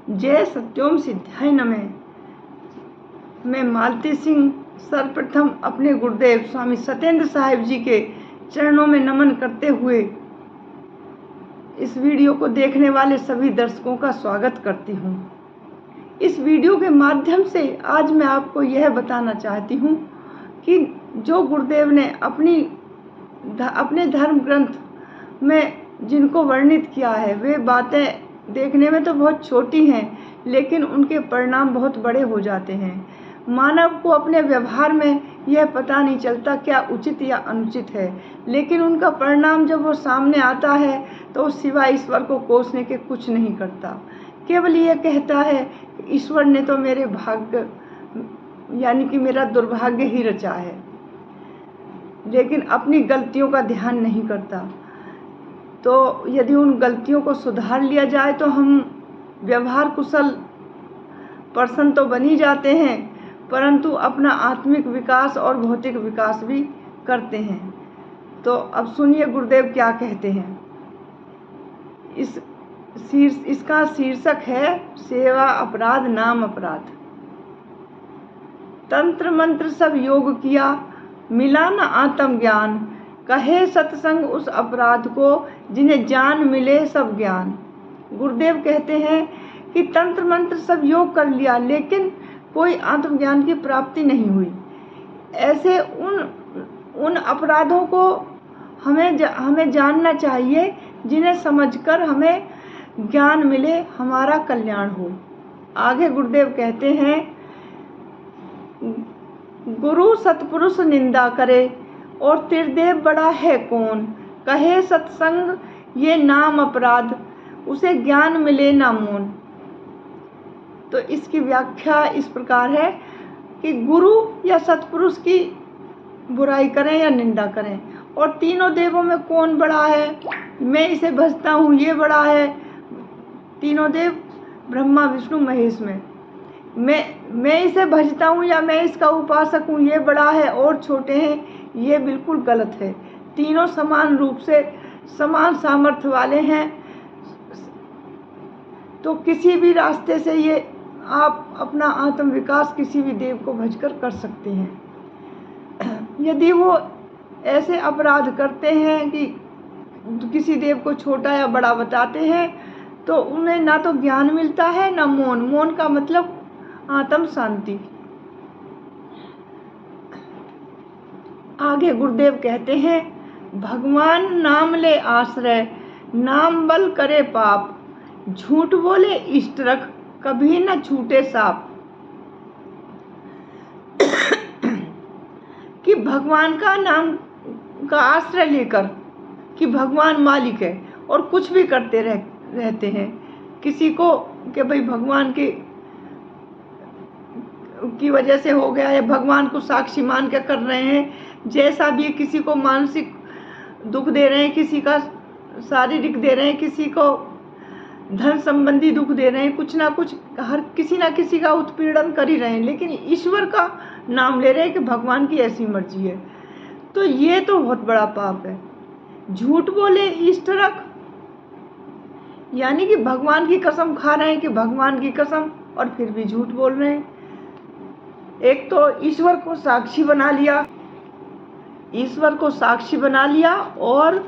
जय सत्योम सिद्धाय नमः। मैं मालती सिंह सर्वप्रथम अपने गुरुदेव स्वामी सत्येंद्र साहिब जी के चरणों में नमन करते हुए इस वीडियो को देखने वाले सभी दर्शकों का स्वागत करती हूँ। इस वीडियो के माध्यम से आज मैं आपको यह बताना चाहती हूँ कि जो गुरुदेव ने अपने धर्म ग्रंथ में जिनको वर्णित किया है, वे बातें देखने में तो बहुत छोटी हैं, लेकिन उनके परिणाम बहुत बड़े हो जाते हैं। मानव को अपने व्यवहार में यह पता नहीं चलता क्या उचित या अनुचित है, लेकिन उनका परिणाम जब वो सामने आता है तो सिवाय ईश्वर को कोसने के कुछ नहीं करता। केवल ये कहता है कि ईश्वर ने तो मेरे भाग्य यानी कि मेरा दुर्भाग्य ही रचा है, लेकिन अपनी गलतियों का ध्यान नहीं करता। तो यदि उन गलतियों को सुधार लिया जाए तो हम व्यवहार कुशल पर्सन तो बन ही जाते हैं, परंतु अपना आत्मिक विकास और भौतिक विकास भी करते हैं। तो अब सुनिए गुरुदेव क्या कहते हैं। इसका शीर्षक है सेवा अपराध नाम अपराध। तंत्र मंत्र सब योग किया, मिला न आत्म ज्ञान, कहे सत्संग उस अपराध को, जिन्हें जान मिले सब ज्ञान। गुरुदेव कहते हैं कि तंत्र मंत्र सब योग कर लिया, लेकिन कोई आत्मज्ञान की प्राप्ति नहीं हुई। ऐसे उन अपराधों को हमें जानना चाहिए, जिन्हें समझकर हमें ज्ञान मिले, हमारा कल्याण हो। आगे गुरुदेव कहते हैं, गुरु सतपुरुष निंदा करे और त्रिदेव बड़ा है कौन, कहे सत्संग ये नाम अपराध, उसे ज्ञान मिले ना मोन। तो इसकी व्याख्या इस प्रकार है कि गुरु या सतपुरुष की बुराई करें या निंदा करें, और तीनों देवों में कौन बड़ा है, मैं इसे भजता हूँ ये बड़ा है। तीनों देव ब्रह्मा विष्णु महेश में मैं इसे भजता हूँ या मैं इसका उपासक हूँ ये बड़ा है, और छोटे हैं, ये बिल्कुल गलत है। तीनों समान रूप से समान सामर्थ्य वाले हैं। तो किसी भी रास्ते से ये आप अपना आत्म विकास किसी भी देव को भजकर कर सकते हैं। यदि वो ऐसे अपराध करते हैं कि किसी देव को छोटा या बड़ा बताते हैं, तो उन्हें ना तो ज्ञान मिलता है ना मौन। मौन का मतलब आत्म शांति। आगे गुरुदेव कहते हैं, भगवान नाम ले आश्रय, नाम बल करे पाप, झूठ बोले इष्ट रख, कभी न छूटे साप। कि भगवान का नाम का आश्रय लेकर कि भगवान मालिक है और कुछ भी करते रहते हैं, किसी को कि भाई भगवान की वजह से हो गया, या भगवान को साक्षी मान के कर रहे हैं, जैसा भी किसी को मानसिक दुख दे रहे हैं, किसी का शारीरिक दे रहे हैं, किसी को धन संबंधी दुख दे रहे हैं, कुछ ना कुछ किसी ना किसी का उत्पीड़न कर ही रहे हैं, लेकिन ईश्वर का नाम ले रहे हैं कि भगवान की ऐसी मर्जी है। तो ये तो बहुत बड़ा पाप है। झूठ बोले इष्ट रख, यानी कि भगवान की कसम खा रहे हैं कि भगवान की कसम, और फिर भी झूठ बोल रहे हैं। एक तो ईश्वर को साक्षी बना लिया और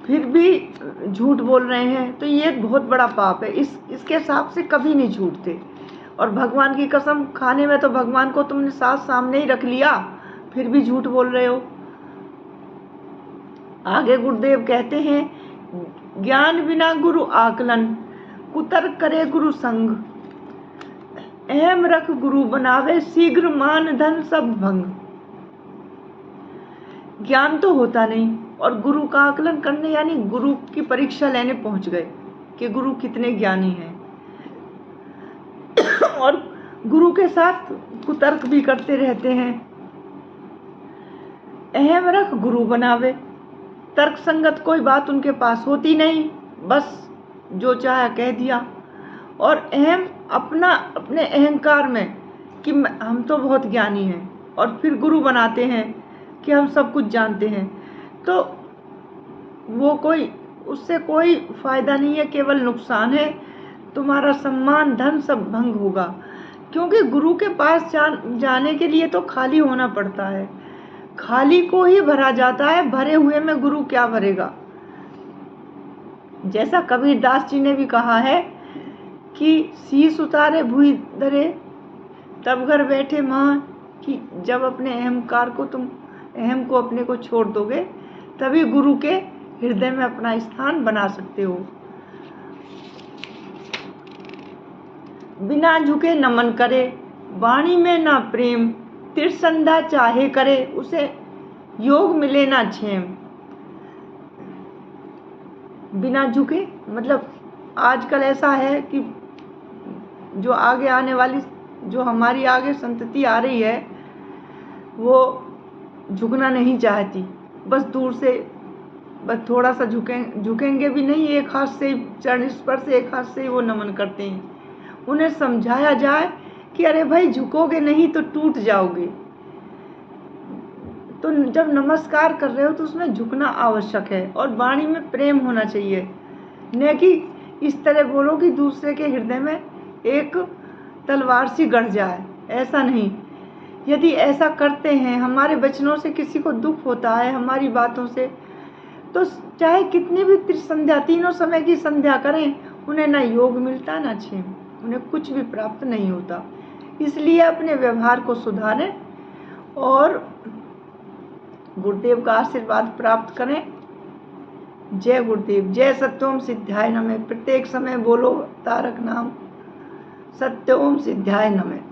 फिर भी झूठ बोल रहे हैं, तो ये बहुत बड़ा पाप है। इसके हिसाब से कभी नहीं झूठते। और भगवान की कसम खाने में तो भगवान को तुमने सामने ही रख लिया, फिर भी झूठ बोल रहे हो। आगे गुरुदेव कहते हैं, ज्ञान बिना गुरु आकलन, कुतर्क करे गुरु संग, अहम रख गुरु बनावे, शीघ्र मान धन सब भंग। ज्ञान तो होता नहीं, और गुरु का आकलन करने यानी गुरु की परीक्षा लेने पहुंच गए कि गुरु कितने ज्ञानी हैं, और गुरु के साथ कुतर्क भी करते रहते हैं। अहम रख गुरु बनावे, तर्क संगत कोई बात उनके पास होती नहीं, बस जो चाहे कह दिया। और अहम अपने अहंकार में कि हम तो बहुत ज्ञानी हैं, और फिर गुरु बनाते हैं कि हम सब कुछ जानते हैं। तो वो उससे कोई फायदा नहीं है, केवल नुकसान है। तुम्हारा सम्मान, धन सब भंग होगा। क्योंकि गुरु के पास जाने के लिए तो खाली होना पड़ता है, खाली को ही भरा जाता है, भरे हुए में गुरु क्या भरेगा। जैसा कबीर दास जी ने भी कहा है कि शीश उतारे भुइ धरे तब घर बैठे मां, कि जब अपने अहंकार को अहम को अपने को छोड़ दोगे तभी गुरु के हृदय में अपना स्थान बना सकते हो। बिना झुके नमन करे, वाणी में ना प्रेम, त्रिसंध्या चाहे करे, उसे योग मिले ना क्षेम। बिना झुके मतलब आजकल ऐसा है कि जो आगे आने वाली, जो हमारी आगे संतति आ रही है, वो झुकना नहीं चाहती। बस दूर से, बस थोड़ा सा झुकेंगे भी नहीं, एक हाथ से चरण स्पर्श, एक हाथ से वो नमन करते हैं। उन्हें समझाया जाए कि अरे भाई झुकोगे नहीं तो टूट जाओगे। तो जब नमस्कार कर रहे हो तो उसमें झुकना आवश्यक है, और वाणी में प्रेम होना चाहिए, न कि इस तरह बोलो कि दूसरे के हृदय में एक तलवार सी गड़ जाए। ऐसा नहीं। यदि ऐसा करते हैं, हमारे वचनों से किसी को दुख होता है, हमारी बातों से, तो चाहे कितनी भी त्रिसंध्या, तीनों समय की संध्या करें, उन्हें ना योग मिलता ना क्षेम, उन्हें कुछ भी प्राप्त नहीं होता। इसलिए अपने व्यवहार को सुधारें और गुरुदेव का आशीर्वाद प्राप्त करें। जय गुरुदेव। जय सत्योम सिद्धाय नमः। प्रत्येक समय बोलो तारक नाम, सत्योम सिद्धाय नमः।